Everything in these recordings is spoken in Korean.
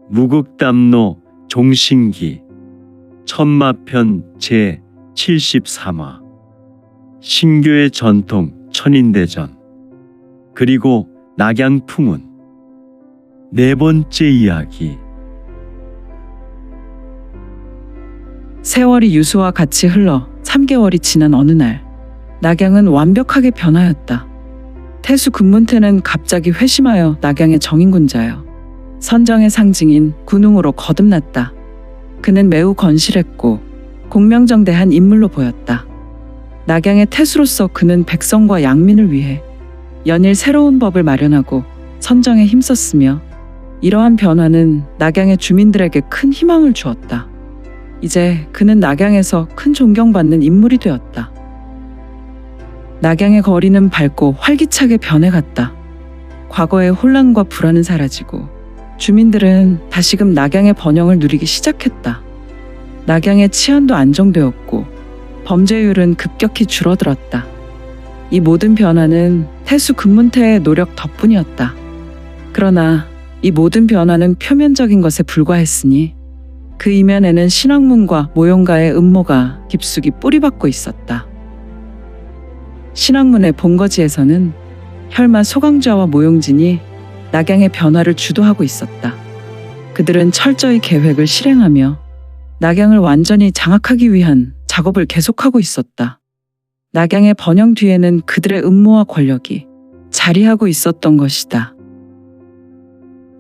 무극담노 종신기 천마편 제73화 신교의 전통 천인대전 그리고 낙양풍운 네 번째 이야기. 세월이 유수와 같이 흘러 3개월이 지난 어느 날 낙양은 완벽하게 변하였다. 태수 금문태는 갑자기 회심하여 낙양의 정인군자여 선정의 상징인 군웅으로 거듭났다. 그는 매우 건실했고 공명정대한 인물로 보였다. 낙양의 태수로서 그는 백성과 양민을 위해 연일 새로운 법을 마련하고 선정에 힘썼으며 이러한 변화는 낙양의 주민들에게 큰 희망을 주었다. 이제 그는 낙양에서 큰 존경받는 인물이 되었다. 낙양의 거리는 밝고 활기차게 변해갔다. 과거의 혼란과 불안은 사라지고 주민들은 다시금 낙양의 번영을 누리기 시작했다. 낙양의 치안도 안정되었고 범죄율은 급격히 줄어들었다. 이 모든 변화는 태수 금문태의 노력 덕분이었다. 그러나 이 모든 변화는 표면적인 것에 불과했으니 그 이면에는 신학문과 모용가의 음모가 깊숙이 뿌리박고 있었다. 신학문의 본거지에서는 혈마 소강좌와 모용진이 낙양의 변화를 주도하고 있었다. 그들은 철저히 계획을 실행하며 낙양을 완전히 장악하기 위한 작업을 계속하고 있었다. 낙양의 번영 뒤에는 그들의 음모와 권력이 자리하고 있었던 것이다.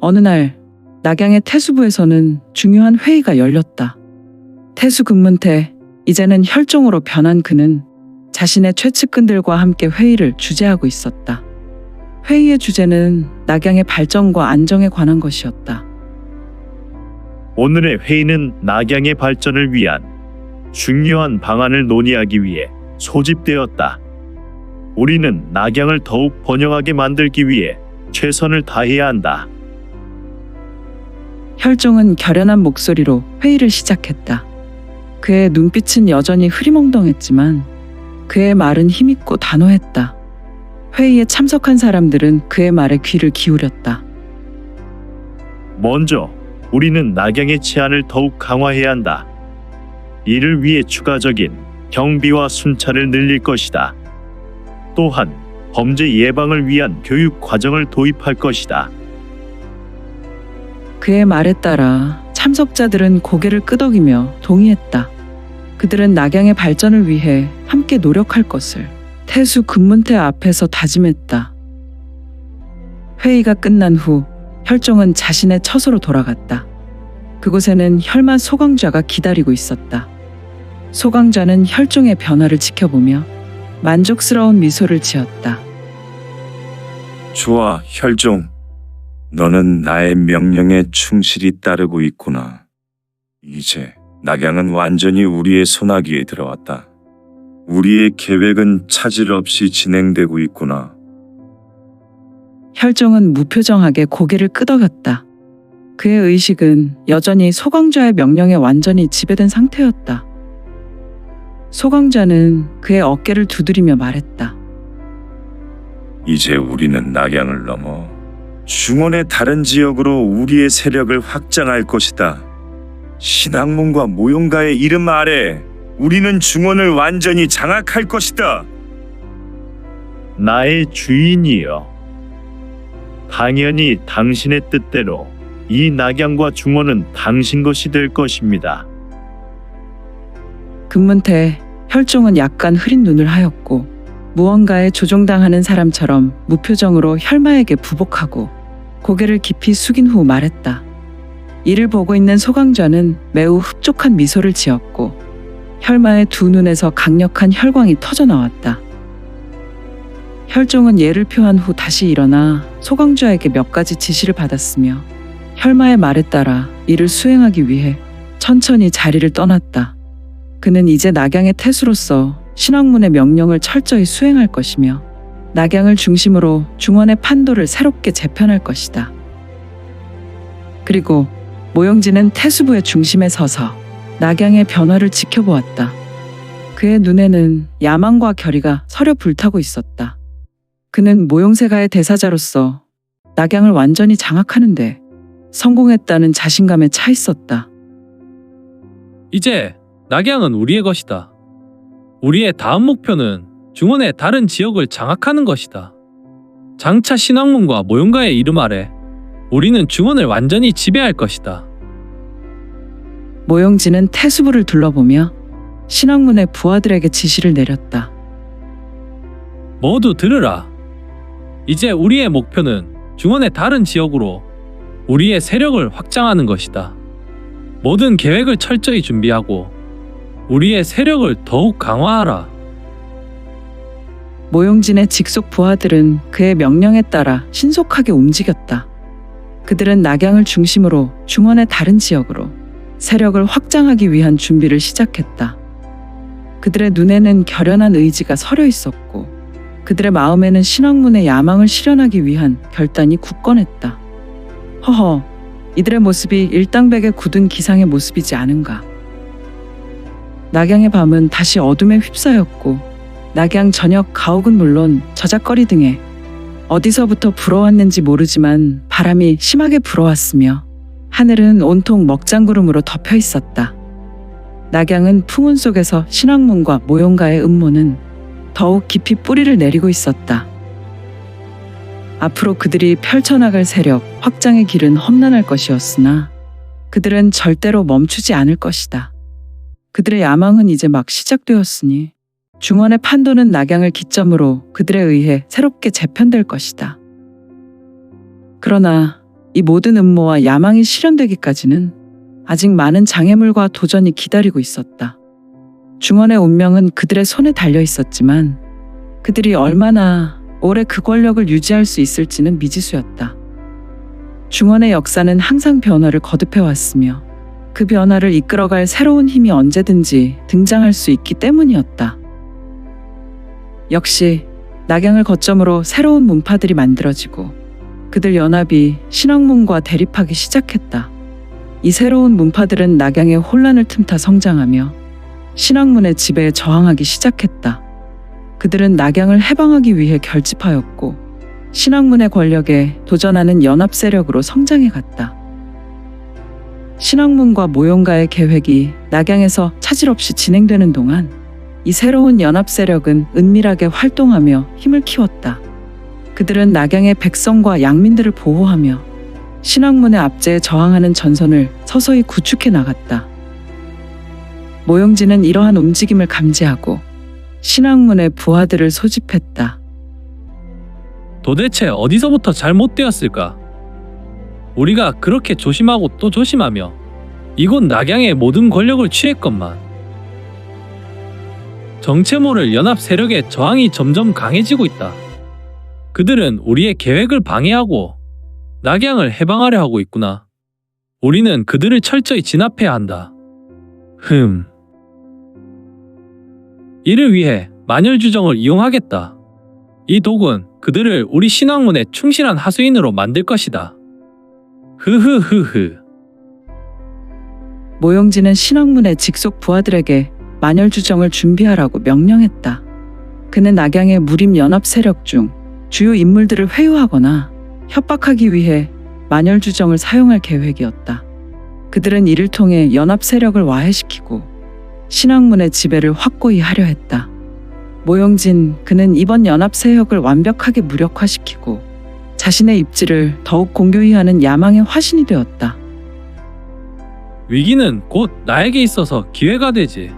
어느 날 낙양의 태수부에서는 중요한 회의가 열렸다. 태수 금문태, 이제는 혈종으로 변한 그는 자신의 최측근들과 함께 회의를 주재하고 있었다. 회의의 주제는 낙양의 발전과 안정에 관한 것이었다. 오늘의 회의는 낙양의 발전을 위한 중요한 방안을 논의하기 위해 소집되었다. 우리는 낙양을 더욱 번영하게 만들기 위해 최선을 다해야 한다. 혈종은 결연한 목소리로 회의를 시작했다. 그의 눈빛은 여전히 흐리멍덩했지만 그의 말은 힘있고 단호했다. 회의에 참석한 사람들은 그의 말에 귀를 기울였다. 먼저 우리는 낙양의 치안을 더욱 강화해야 한다. 이를 위해 추가적인 경비와 순찰을 늘릴 것이다. 또한 범죄 예방을 위한 교육 과정을 도입할 것이다. 그의 말에 따라 참석자들은 고개를 끄덕이며 동의했다. 그들은 낙양의 발전을 위해 함께 노력할 것을 태수 금문태 앞에서 다짐했다. 회의가 끝난 후 혈종은 자신의 처소로 돌아갔다. 그곳에는 혈마 소강좌가 기다리고 있었다. 소강좌는 혈종의 변화를 지켜보며 만족스러운 미소를 지었다. 좋아, 혈종. 너는 나의 명령에 충실히 따르고 있구나. 이제 낙양은 완전히 우리의 손아귀에 들어왔다. 우리의 계획은 차질 없이 진행되고 있구나. 혈종은 무표정하게 고개를 끄덕였다. 그의 의식은 여전히 소강좌의 명령에 완전히 지배된 상태였다. 소강좌는 그의 어깨를 두드리며 말했다. 이제 우리는 낙양을 넘어 중원의 다른 지역으로 우리의 세력을 확장할 것이다. 신학문과 모용가의 이름 아래 우리는 중원을 완전히 장악할 것이다. 나의 주인이여. 당연히 당신의 뜻대로 이 낙양과 중원은 당신 것이 될 것입니다. 금문태, 혈종은 약간 흐린 눈을 하였고 무언가에 조종당하는 사람처럼 무표정으로 혈마에게 부복하고 고개를 깊이 숙인 후 말했다. 이를 보고 있는 소강좌는 매우 흡족한 미소를 지었고 혈마의 두 눈에서 강력한 혈광이 터져나왔다. 혈종은 예를 표한 후 다시 일어나 소강좌에게 몇 가지 지시를 받았으며 혈마의 말에 따라 이를 수행하기 위해 천천히 자리를 떠났다. 그는 이제 낙양의 태수로서 신학문의 명령을 철저히 수행할 것이며 낙양을 중심으로 중원의 판도를 새롭게 재편할 것이다. 그리고 모용진은 태수부의 중심에 서서 낙양의 변화를 지켜보았다. 그의 눈에는 야망과 결의가 서려 불타고 있었다. 그는 모용세가의 대사자로서 낙양을 완전히 장악하는데 성공했다는 자신감에 차 있었다. 이제 낙양은 우리의 것이다. 우리의 다음 목표는 중원의 다른 지역을 장악하는 것이다. 장차 신왕문과 모용가의 이름 아래 우리는 중원을 완전히 지배할 것이다. 모용진은 태수부를 둘러보며 신왕문의 부하들에게 지시를 내렸다. 모두 들으라. 이제 우리의 목표는 중원의 다른 지역으로 우리의 세력을 확장하는 것이다. 모든 계획을 철저히 준비하고 우리의 세력을 더욱 강화하라. 모용진의 직속 부하들은 그의 명령에 따라 신속하게 움직였다. 그들은 낙양을 중심으로 중원의 다른 지역으로 세력을 확장하기 위한 준비를 시작했다. 그들의 눈에는 결연한 의지가 서려 있었고 그들의 마음에는 신왕문의 야망을 실현하기 위한 결단이 굳건했다. 허허, 이들의 모습이 일당백의 굳은 기상의 모습이지 않은가. 낙양의 밤은 다시 어둠에 휩싸였고 낙양 저녁 가옥은 물론 저작거리 등에 어디서부터 불어왔는지 모르지만 바람이 심하게 불어왔으며 하늘은 온통 먹장구름으로 덮여 있었다. 낙양은 풍운 속에서 신왕문과 모용가의 음모는 더욱 깊이 뿌리를 내리고 있었다. 앞으로 그들이 펼쳐나갈 세력 확장의 길은 험난할 것이었으나 그들은 절대로 멈추지 않을 것이다. 그들의 야망은 이제 막 시작되었으니 중원의 판도는 낙양을 기점으로 그들에 의해 새롭게 재편될 것이다. 그러나 이 모든 음모와 야망이 실현되기까지는 아직 많은 장애물과 도전이 기다리고 있었다. 중원의 운명은 그들의 손에 달려 있었지만 그들이 얼마나 오래 그 권력을 유지할 수 있을지는 미지수였다. 중원의 역사는 항상 변화를 거듭해왔으며 그 변화를 이끌어갈 새로운 힘이 언제든지 등장할 수 있기 때문이었다. 역시 낙양을 거점으로 새로운 문파들이 만들어지고 그들 연합이 신왕문과 대립하기 시작했다. 이 새로운 문파들은 낙양의 혼란을 틈타 성장하며 신왕문의 지배에 저항하기 시작했다. 그들은 낙양을 해방하기 위해 결집하였고 신왕문의 권력에 도전하는 연합 세력으로 성장해갔다. 신왕문과 모용가의 계획이 낙양에서 차질 없이 진행되는 동안 이 새로운 연합 세력은 은밀하게 활동하며 힘을 키웠다. 그들은 낙양의 백성과 양민들을 보호하며 신왕문의 압제에 저항하는 전선을 서서히 구축해 나갔다. 모용진은 이러한 움직임을 감지하고 신왕문의 부하들을 소집했다. 도대체 어디서부터 잘못되었을까? 우리가 그렇게 조심하고 또 조심하며 이곳 낙양의 모든 권력을 취했건만 정체 모를 연합 세력의 저항이 점점 강해지고 있다. 그들은 우리의 계획을 방해하고 낙양을 해방하려 하고 있구나. 우리는 그들을 철저히 진압해야 한다. 이를 위해 만열주정을 이용하겠다. 이 독은 그들을 우리 신왕문의 충실한 하수인으로 만들 것이다. 흐흐흐흐. 모용진은 신왕문의 직속 부하들에게 만열주정을 준비하라고 명령했다. 그는 낙양의 무림 연합 세력 중 주요 인물들을 회유하거나 협박하기 위해 만열주정을 사용할 계획이었다. 그들은 이를 통해 연합 세력을 와해시키고 신왕문의 지배를 확고히 하려 했다. 모용진, 그는 이번 연합 세력을 완벽하게 무력화시키고 자신의 입지를 더욱 공고히 하는 야망의 화신이 되었다. 위기는 곧 나에게 있어서 기회가 되지.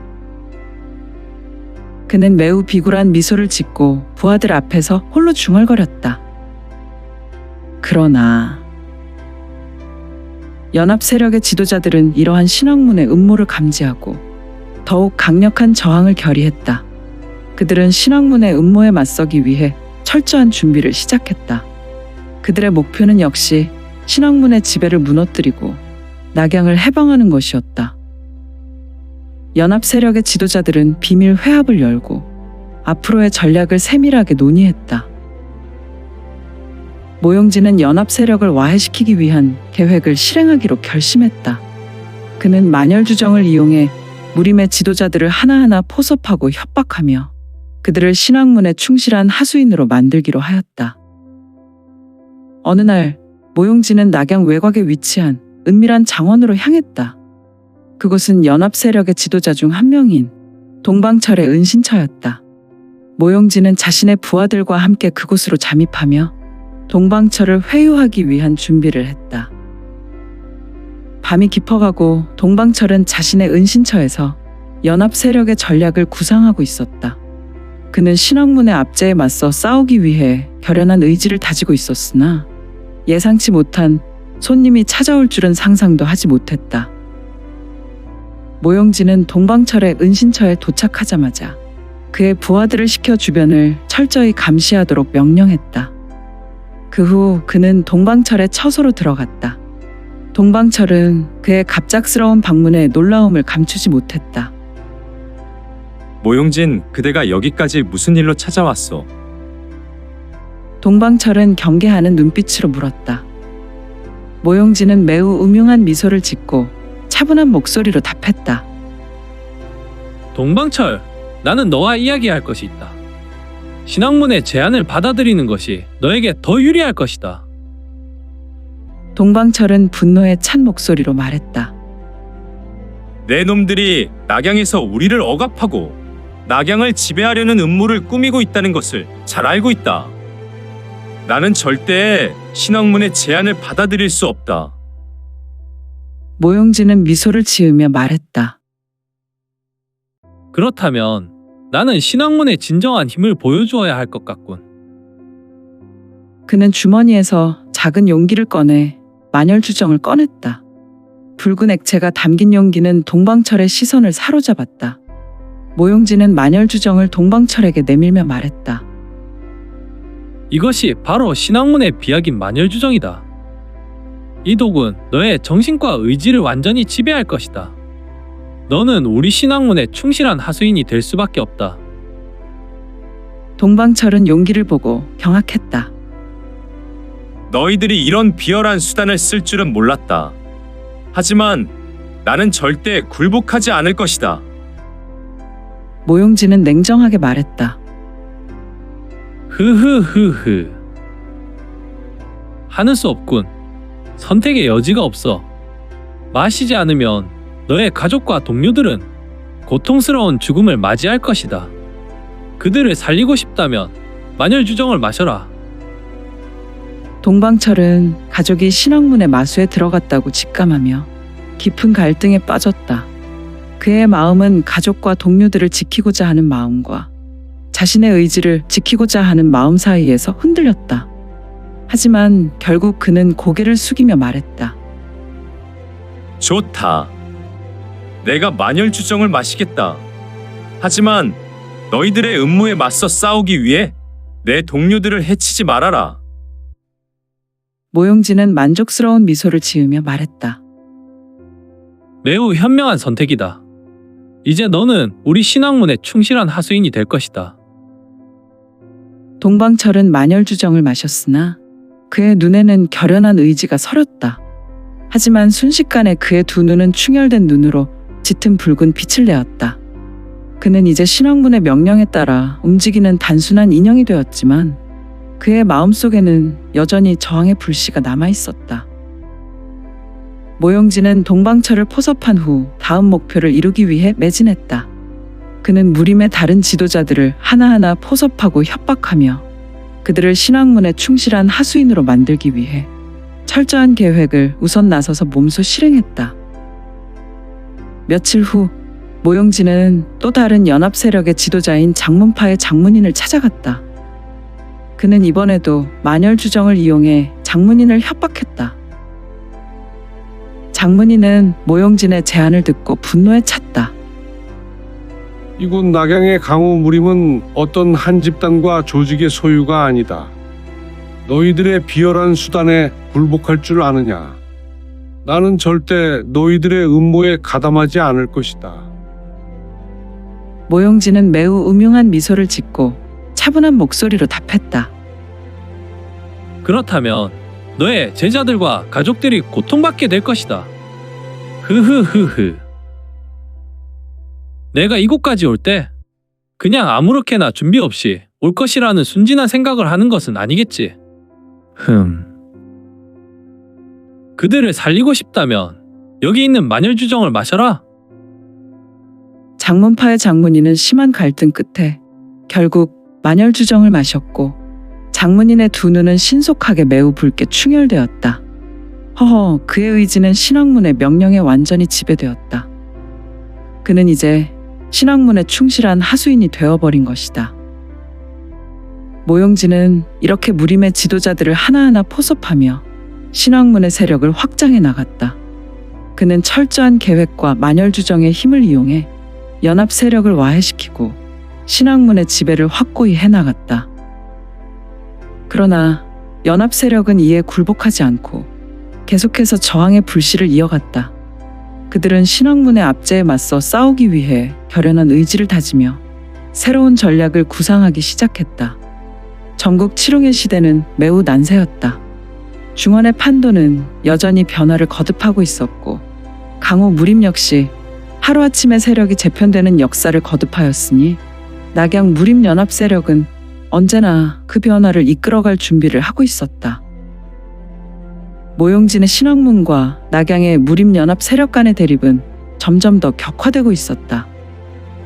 그는 매우 비굴한 미소를 짓고 부하들 앞에서 홀로 중얼거렸다. 그러나 연합 세력의 지도자들은 이러한 신왕문의 음모를 감지하고 더욱 강력한 저항을 결의했다. 그들은 신왕문의 음모에 맞서기 위해 철저한 준비를 시작했다. 그들의 목표는 역시 신왕문의 지배를 무너뜨리고 낙양을 해방하는 것이었다. 연합 세력의 지도자들은 비밀 회합을 열고 앞으로의 전략을 세밀하게 논의했다. 모용진은 연합 세력을 와해시키기 위한 계획을 실행하기로 결심했다. 그는 만열주정을 이용해 무림의 지도자들을 하나하나 포섭하고 협박하며 그들을 신왕문에 충실한 하수인으로 만들기로 하였다. 어느 날 모용진은 낙양 외곽에 위치한 은밀한 장원으로 향했다. 그곳은 연합 세력의 지도자 중 한 명인 동방철의 은신처였다. 모용진은 자신의 부하들과 함께 그곳으로 잠입하며 동방철을 회유하기 위한 준비를 했다. 밤이 깊어가고 동방철은 자신의 은신처에서 연합 세력의 전략을 구상하고 있었다. 그는 신왕문의 압제에 맞서 싸우기 위해 결연한 의지를 다지고 있었으나 예상치 못한 손님이 찾아올 줄은 상상도 하지 못했다. 모용진은 동방철의 은신처에 도착하자마자 그의 부하들을 시켜 주변을 철저히 감시하도록 명령했다. 그 후 그는 동방철의 처소로 들어갔다. 동방철은 그의 갑작스러운 방문에 놀라움을 감추지 못했다. 모용진, 그대가 여기까지 무슨 일로 찾아왔소? 동방철은 경계하는 눈빛으로 물었다. 모용진은 매우 음흉한 미소를 짓고 차분한 목소리로 답했다. 동방철, 나는 너와 이야기할 것이 있다. 신왕문의 제안을 받아들이는 것이 너에게 더 유리할 것이다. 동방철은 분노에 찬 목소리로 말했다. 내 놈들이 낙양에서 우리를 억압하고 낙양을 지배하려는 음모를 꾸미고 있다는 것을 잘 알고 있다. 나는 절대 신왕문의 제안을 받아들일 수 없다. 모용진은 미소를 지으며 말했다. 그렇다면 나는 신왕문의 진정한 힘을 보여주어야 할 것 같군. 그는 주머니에서 작은 용기를 꺼내 만열주정을 꺼냈다. 붉은 액체가 담긴 용기는 동방철의 시선을 사로잡았다. 모용진은 만열주정을 동방철에게 내밀며 말했다. 이것이 바로 신왕문의 비약인 만열주정이다. 이 독은 너의 정신과 의지를 완전히 지배할 것이다. 너는 우리 신왕문에 충실한 하수인이 될 수밖에 없다. 동방철은 용기를 보고 경악했다. 너희들이 이런 비열한 수단을 쓸 줄은 몰랐다. 하지만 나는 절대 굴복하지 않을 것이다. 모용진은 냉정하게 말했다. 흐흐흐흐. 하는 수 없군. 선택의 여지가 없어. 마시지 않으면 너의 가족과 동료들은 고통스러운 죽음을 맞이할 것이다. 그들을 살리고 싶다면 만열주정을 마셔라. 동방철은 가족이 신왕문의 마수에 들어갔다고 직감하며 깊은 갈등에 빠졌다. 그의 마음은 가족과 동료들을 지키고자 하는 마음과 자신의 의지를 지키고자 하는 마음 사이에서 흔들렸다. 하지만 결국 그는 고개를 숙이며 말했다. 좋다. 내가 만열주정을 마시겠다. 하지만 너희들의 음모에 맞서 싸우기 위해 내 동료들을 해치지 말아라. 모용진은 만족스러운 미소를 지으며 말했다. 매우 현명한 선택이다. 이제 너는 우리 신왕문에 충실한 하수인이 될 것이다. 동방철은 만열주정을 마셨으나 그의 눈에는 결연한 의지가 서렸다. 하지만 순식간에 그의 두 눈은 충혈된 눈으로 짙은 붉은 빛을 내었다. 그는 이제 신왕문의 명령에 따라 움직이는 단순한 인형이 되었지만 그의 마음속에는 여전히 저항의 불씨가 남아있었다. 모용진은 동방철을 포섭한 후 다음 목표를 이루기 위해 매진했다. 그는 무림의 다른 지도자들을 하나하나 포섭하고 협박하며 그들을 신왕문에 충실한 하수인으로 만들기 위해 철저한 계획을 우선 나서서 몸소 실행했다. 며칠 후 모용진은 또 다른 연합 세력의 지도자인 장문파의 장문인을 찾아갔다. 그는 이번에도 만열주정을 이용해 장문인을 협박했다. 장문인은 모용진의 제안을 듣고 분노에 찼다. 이곳 낙양의 강호 무림은 어떤 한 집단과 조직의 소유가 아니다. 너희들의 비열한 수단에 굴복할 줄 아느냐? 나는 절대 너희들의 음모에 가담하지 않을 것이다. 모용진은 매우 음흉한 미소를 짓고 차분한 목소리로 답했다. 그렇다면 너의 제자들과 가족들이 고통받게 될 것이다. 흐흐흐흐. 내가 이곳까지 올 때 그냥 아무렇게나 준비 없이 올 것이라는 순진한 생각을 하는 것은 아니겠지. 그들을 살리고 싶다면 여기 있는 만열주정을 마셔라. 장문파의 장문인은 심한 갈등 끝에 결국 만열주정을 마셨고 장문인의 두 눈은 신속하게 매우 붉게 충혈되었다. 허허, 그의 의지는 신왕문의 명령에 완전히 지배되었다. 그는 이제 신왕문에 충실한 하수인이 되어버린 것이다. 모용진은 이렇게 무림의 지도자들을 하나하나 포섭하며 신왕문의 세력을 확장해 나갔다. 그는 철저한 계획과 만열주정의 힘을 이용해 연합 세력을 와해시키고 신왕문의 지배를 확고히 해나갔다. 그러나 연합 세력은 이에 굴복하지 않고 계속해서 저항의 불씨를 이어갔다. 그들은 신왕문의 압제에 맞서 싸우기 위해 결연한 의지를 다지며 새로운 전략을 구상하기 시작했다. 전국 칠홍의 시대는 매우 난세였다. 중원의 판도는 여전히 변화를 거듭하고 있었고 강호 무림 역시 하루아침에 세력이 재편되는 역사를 거듭하였으니 낙양 무림 연합 세력은 언제나 그 변화를 이끌어갈 준비를 하고 있었다. 모용진의 신왕문과 낙양의 무림 연합 세력 간의 대립은 점점 더 격화되고 있었다.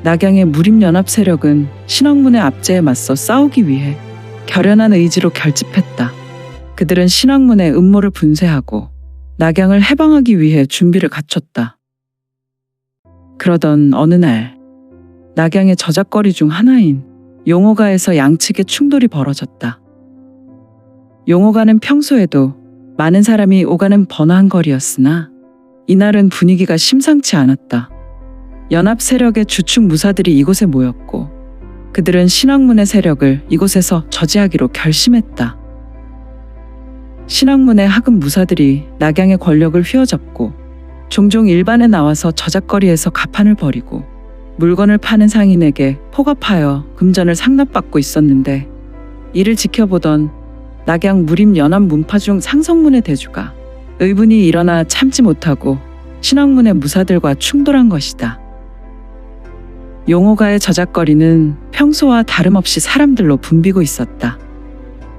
낙양의 무림 연합 세력은 신왕문의 압제에 맞서 싸우기 위해 결연한 의지로 결집했다. 그들은 신왕문의 음모를 분쇄하고 낙양을 해방하기 위해 준비를 갖췄다. 그러던 어느 날 낙양의 저작거리 중 하나인 용호가에서 양측의 충돌이 벌어졌다. 용호가는 평소에도 많은 사람이 오가는 번화한 거리였으나 이날은 분위기가 심상치 않았다. 연합 세력의 주축 무사들이 이곳에 모였고 그들은 신왕문의 세력을 이곳에서 저지하기로 결심했다. 신왕문의 하급 무사들이 낙양의 권력을 휘어잡고 종종 일반에 나와서 저작거리에서 가판을 벌이고 물건을 파는 상인에게 포갑하여 금전을 상납받고 있었는데 이를 지켜보던 낙양 무림 연합 문파 중 상성문의 대주가 의분이 일어나 참지 못하고 신왕문의 무사들과 충돌한 것이다. 용호가의 저작거리는 평소와 다름없이 사람들로 붐비고 있었다.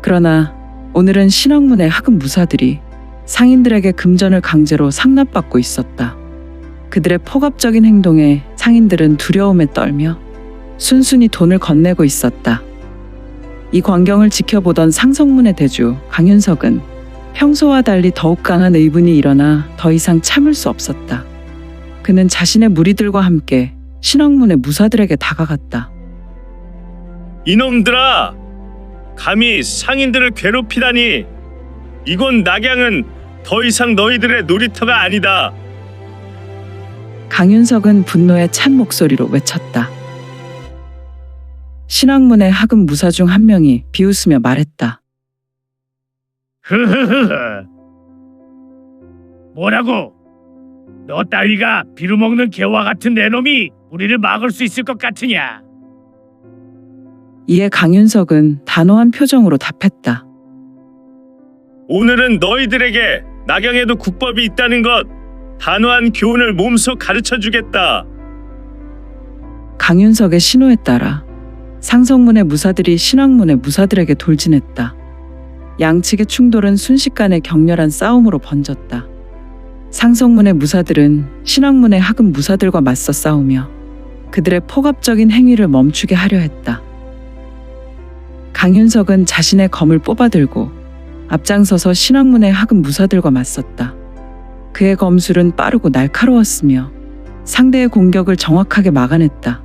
그러나 오늘은 신왕문의 하급 무사들이 상인들에게 금전을 강제로 상납받고 있었다. 그들의 포갑적인 행동에 상인들은 두려움에 떨며 순순히 돈을 건네고 있었다. 이 광경을 지켜보던 상성문의 대주 강윤석은 평소와 달리 더욱 강한 의분이 일어나 더 이상 참을 수 없었다. 그는 자신의 무리들과 함께 신왕문의 무사들에게 다가갔다. 이놈들아! 감히 상인들을 괴롭히다니! 이곳 낙양은 더 이상 너희들의 놀이터가 아니다. 강윤석은 분노에 찬 목소리로 외쳤다. 신왕문의 하급 무사 중 한 명이 비웃으며 말했다. 흐흐흐흐. 뭐라고? 너 따위가 비루먹는 개와 같은 내 놈이 우리를 막을 수 있을 것 같으냐? 이에 강윤석은 단호한 표정으로 답했다. 오늘은 너희들에게 낙양에도 국법이 있다는 것, 단호한 교훈을 몸소 가르쳐주겠다. 강윤석의 신호에 따라 상성문의 무사들이 신왕문의 무사들에게 돌진했다. 양측의 충돌은 순식간에 격렬한 싸움으로 번졌다. 상성문의 무사들은 신왕문의 하급 무사들과 맞서 싸우며 그들의 포갑적인 행위를 멈추게 하려 했다. 강윤석은 자신의 검을 뽑아들고 앞장서서 신왕문의 하급 무사들과 맞섰다. 그의 검술은 빠르고 날카로웠으며 상대의 공격을 정확하게 막아냈다.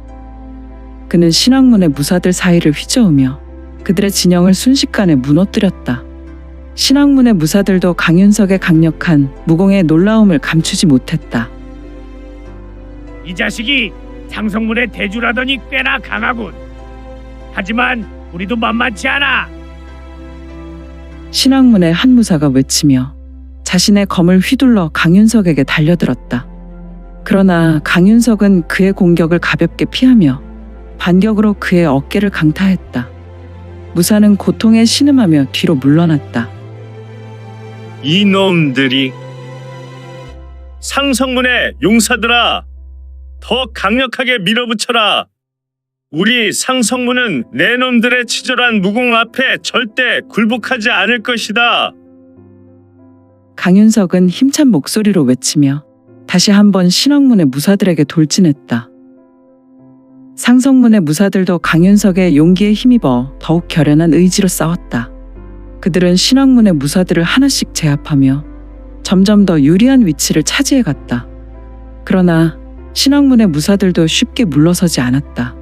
그는 신왕문의 무사들 사이를 휘저으며 그들의 진영을 순식간에 무너뜨렸다. 신왕문의 무사들도 강윤석의 강력한 무공의 놀라움을 감추지 못했다. 이 자식이 상성문의 대주라더니 꽤나 강하군. 하지만 우리도 만만치 않아. 신왕문의 한 무사가 외치며 자신의 검을 휘둘러 강윤석에게 달려들었다. 그러나 강윤석은 그의 공격을 가볍게 피하며 반격으로 그의 어깨를 강타했다. 무사는 고통에 신음하며 뒤로 물러났다. 이놈들이! 상성문의 용사들아! 더 강력하게 밀어붙여라! 우리 상성문은 내 놈들의 치졸한 무공 앞에 절대 굴복하지 않을 것이다. 강윤석은 힘찬 목소리로 외치며 다시 한번 신앙문의 무사들에게 돌진했다. 상성문의 무사들도 강윤석의 용기에 힘입어 더욱 결연한 의지로 싸웠다. 그들은 신앙문의 무사들을 하나씩 제압하며 점점 더 유리한 위치를 차지해갔다. 그러나 신앙문의 무사들도 쉽게 물러서지 않았다.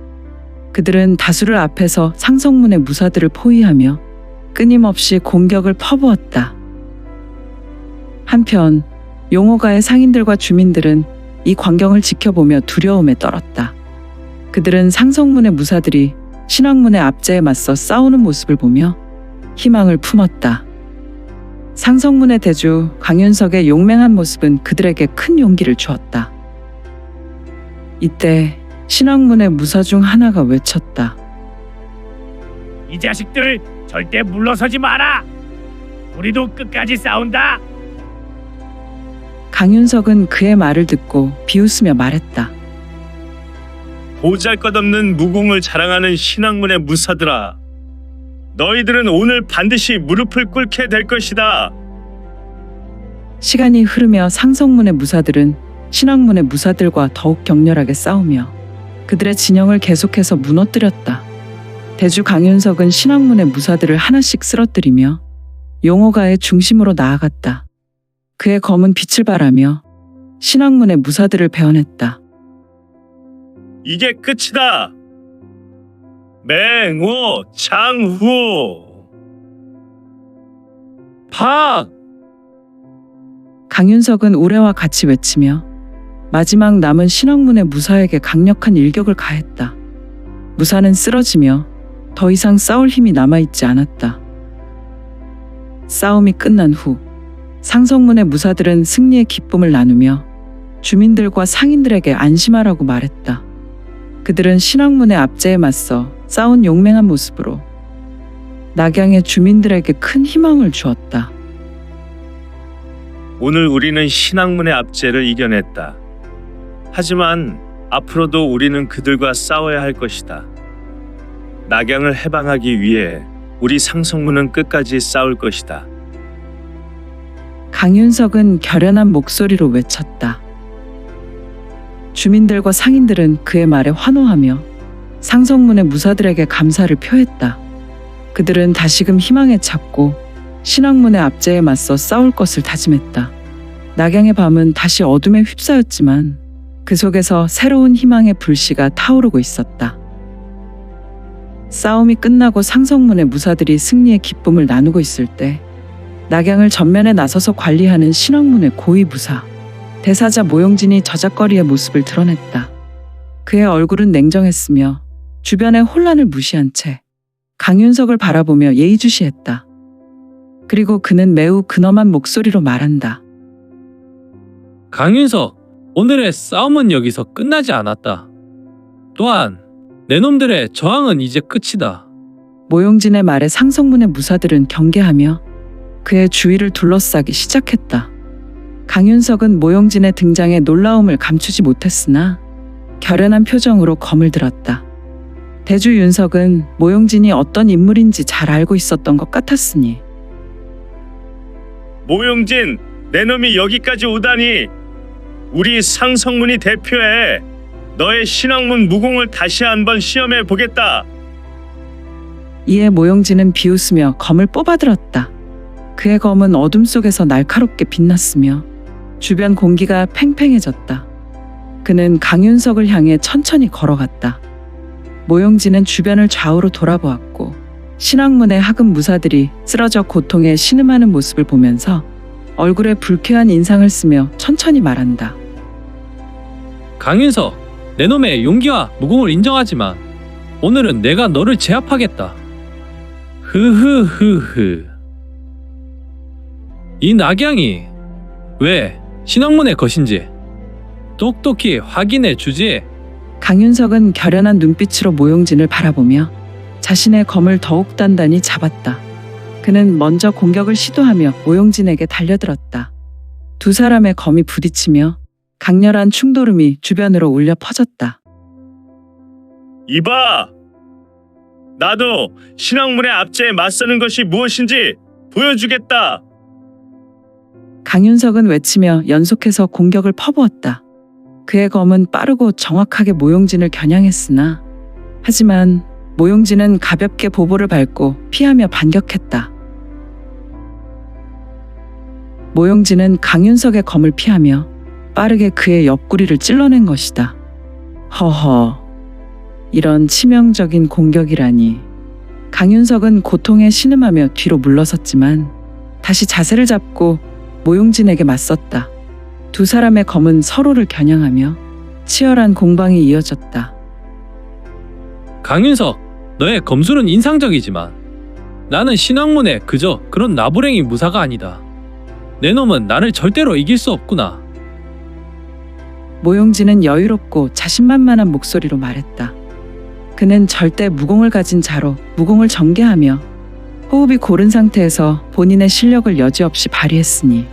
그들은 다수를 앞에서 상성문의 무사들을 포위하며 끊임없이 공격을 퍼부었다. 한편 용호가의 상인들과 주민들은 이 광경을 지켜보며 두려움에 떨었다. 그들은 상성문의 무사들이 신앙문의 압제에 맞서 싸우는 모습을 보며 희망을 품었다. 상성문의 대주 강윤석의 용맹한 모습은 그들에게 큰 용기를 주었다. 이때 신앙문의 무사 중 하나가 외쳤다. 이 자식들 절대 물러서지 마라. 우리도 끝까지 싸운다. 강윤석은 그의 말을 듣고 비웃으며 말했다. 보잘것없는 무공을 자랑하는 신앙문의 무사들아, 너희들은 오늘 반드시 무릎을 꿇게 될 것이다. 시간이 흐르며 상성문의 무사들은 신앙문의 무사들과 더욱 격렬하게 싸우며 그들의 진영을 계속해서 무너뜨렸다. 대주 강윤석은 신앙문의 무사들을 하나씩 쓰러뜨리며 용호가의 중심으로 나아갔다. 그의 검은 빛을 발하며 신앙문의 무사들을 베어냈다. 이게 끝이다. 맹호 장후. 박! 강윤석은 우레와 같이 외치며 마지막 남은 신앙문의 무사에게 강력한 일격을 가했다. 무사는 쓰러지며 더 이상 싸울 힘이 남아있지 않았다. 싸움이 끝난 후 상성문의 무사들은 승리의 기쁨을 나누며 주민들과 상인들에게 안심하라고 말했다. 그들은 신앙문의 압제에 맞서 싸운 용맹한 모습으로 낙양의 주민들에게 큰 희망을 주었다. 오늘 우리는 신앙문의 압제를 이겨냈다. 하지만 앞으로도 우리는 그들과 싸워야 할 것이다. 낙양을 해방하기 위해 우리 상성문은 끝까지 싸울 것이다. 강윤석은 결연한 목소리로 외쳤다. 주민들과 상인들은 그의 말에 환호하며 상성문의 무사들에게 감사를 표했다. 그들은 다시금 희망에 찼고 신앙문의 압제에 맞서 싸울 것을 다짐했다. 낙양의 밤은 다시 어둠에 휩싸였지만 그 속에서 새로운 희망의 불씨가 타오르고 있었다. 싸움이 끝나고 상성문의 무사들이 승리의 기쁨을 나누고 있을 때 낙양을 전면에 나서서 관리하는 신앙문의 고위 무사 대사자 모용진이 저작거리의 모습을 드러냈다. 그의 얼굴은 냉정했으며 주변의 혼란을 무시한 채 강윤석을 바라보며 예의주시했다. 그리고 그는 매우 근엄한 목소리로 말한다. 강윤석, 오늘의 싸움은 여기서 끝나지 않았다. 또한 내 놈들의 저항은 이제 끝이다. 모용진의 말에 상성문의 무사들은 경계하며 그의 주위를 둘러싸기 시작했다. 강윤석은 모용진의 등장에 놀라움을 감추지 못했으나 결연한 표정으로 검을 들었다. 대주 윤석은 모용진이 어떤 인물인지 잘 알고 있었던 것 같았으니 모용진, 내 놈이 여기까지 오다니. 우리 상성문이 대표해. 너의 신앙문 무공을 다시 한번 시험해 보겠다. 이에 모용진은 비웃으며 검을 뽑아들었다. 그의 검은 어둠 속에서 날카롭게 빛났으며 주변 공기가 팽팽해졌다. 그는 강윤석을 향해 천천히 걸어갔다. 모용진은 주변을 좌우로 돌아보았고 신앙문의 하급 무사들이 쓰러져 고통에 신음하는 모습을 보면서 얼굴에 불쾌한 인상을 쓰며 천천히 말한다. 강윤석, 내 놈의 용기와 무공을 인정하지만 오늘은 내가 너를 제압하겠다. 흐흐흐흐. 이 낙양이 왜 신앙문의 것인지 똑똑히 확인해 주지. 강윤석은 결연한 눈빛으로 모용진을 바라보며 자신의 검을 더욱 단단히 잡았다. 그는 먼저 공격을 시도하며 모용진에게 달려들었다. 두 사람의 검이 부딪히며 강렬한 충돌음이 주변으로 울려 퍼졌다. 이봐! 나도 신앙문의 압제에 맞서는 것이 무엇인지 보여주겠다. 강윤석은 외치며 연속해서 공격을 퍼부었다. 그의 검은 빠르고 정확하게 모용진을 겨냥했으나 하지만 모용진은 가볍게 보보를 밟고 피하며 반격했다. 모용진은 강윤석의 검을 피하며 빠르게 그의 옆구리를 찔러낸 것이다. 허허, 이런 치명적인 공격이라니. 강윤석은 고통에 신음하며 뒤로 물러섰지만 다시 자세를 잡고 모용진에게 맞섰다. 두 사람의 검은 서로를 겨냥하며 치열한 공방이 이어졌다. 강윤석, 너의 검술은 인상적이지만 나는 신학문의 그저 그런 나부랭이 무사가 아니다. 내 놈은 나를 절대로 이길 수 없구나. 모용진은 여유롭고 자신만만한 목소리로 말했다. 그는 절대 무공을 가진 자로 무공을 전개하며 호흡이 고른 상태에서 본인의 실력을 여지없이 발휘했으니.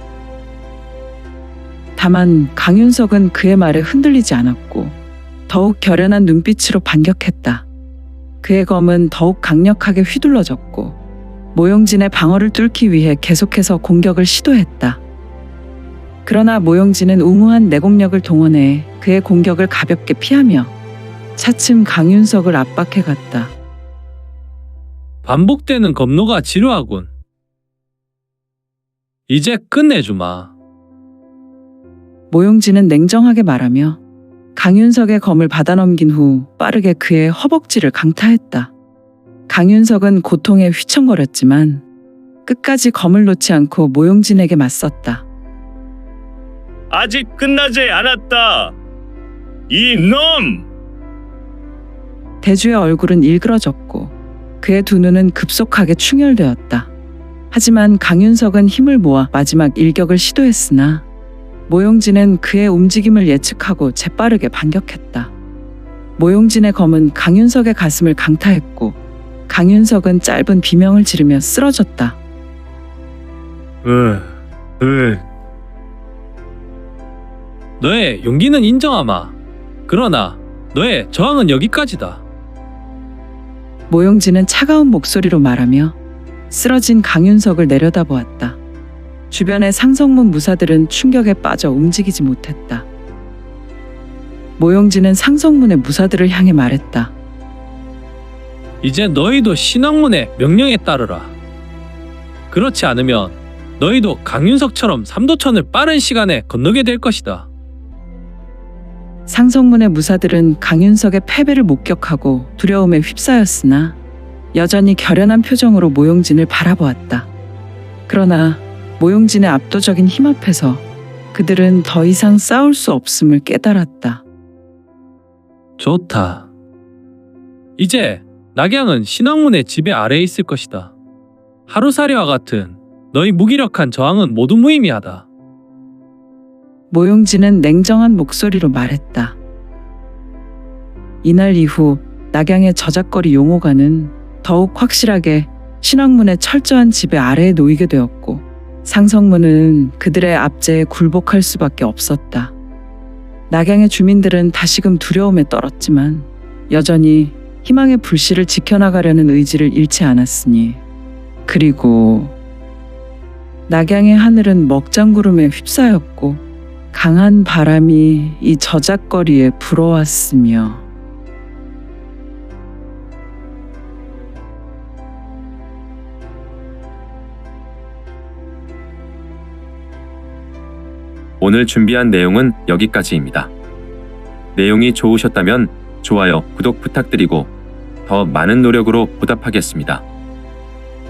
다만 강윤석은 그의 말에 흔들리지 않았고 더욱 결연한 눈빛으로 반격했다. 그의 검은 더욱 강력하게 휘둘러졌고 모용진의 방어를 뚫기 위해 계속해서 공격을 시도했다. 그러나 모용진은 우무한 내공력을 동원해 그의 공격을 가볍게 피하며 차츰 강윤석을 압박해갔다. 반복되는 검노가 지루하군. 이제 끝내주마. 모용진은 냉정하게 말하며 강윤석의 검을 받아넘긴 후 빠르게 그의 허벅지를 강타했다. 강윤석은 고통에 휘청거렸지만 끝까지 검을 놓지 않고 모용진에게 맞섰다. 아직 끝나지 않았다. 이놈! 대주의 얼굴은 일그러졌고 그의 두 눈은 급속하게 충혈되었다. 하지만 강윤석은 힘을 모아 마지막 일격을 시도했으나 모용진은 그의 움직임을 예측하고 재빠르게 반격했다. 모용진의 검은 강윤석의 가슴을 강타했고 강윤석은 짧은 비명을 지르며 쓰러졌다. 너의 용기는 인정하마. 그러나 너의 저항은 여기까지다. 모용진은 차가운 목소리로 말하며 쓰러진 강윤석을 내려다보았다. 주변의 상성문 무사들은 충격에 빠져 움직이지 못했다. 모용진은 상성문의 무사들을 향해 말했다. 이제 너희도 신학문의 명령에 따르라. 그렇지 않으면 너희도 강윤석처럼 삼도천을 빠른 시간에 건너게 될 것이다. 상성문의 무사들은 강윤석의 패배를 목격하고 두려움에 휩싸였으나 여전히 결연한 표정으로 모용진을 바라보았다. 그러나 모용진의 압도적인 힘 앞에서 그들은 더 이상 싸울 수 없음을 깨달았다. 좋다. 이제 낙양은 신학문의 지배 아래에 있을 것이다. 하루살이와 같은 너희 무기력한 저항은 모두 무의미하다. 모용진은 냉정한 목소리로 말했다. 이날 이후 낙양의 저작거리 용호가는 더욱 확실하게 신학문의 철저한 지배 아래에 놓이게 되었고 상성문은 그들의 압제에 굴복할 수밖에 없었다. 낙양의 주민들은 다시금 두려움에 떨었지만 여전히 희망의 불씨를 지켜나가려는 의지를 잃지 않았으니. 그리고 낙양의 하늘은 먹장구름에 휩싸였고 강한 바람이 이 저작거리에 불어왔으며 오늘 준비한 내용은 여기까지입니다. 내용이 좋으셨다면 좋아요, 구독 부탁드리고 더 많은 노력으로 보답하겠습니다.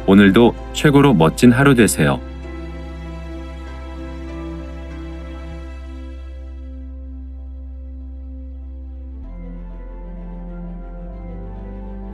오늘도 최고로 멋진 하루 되세요.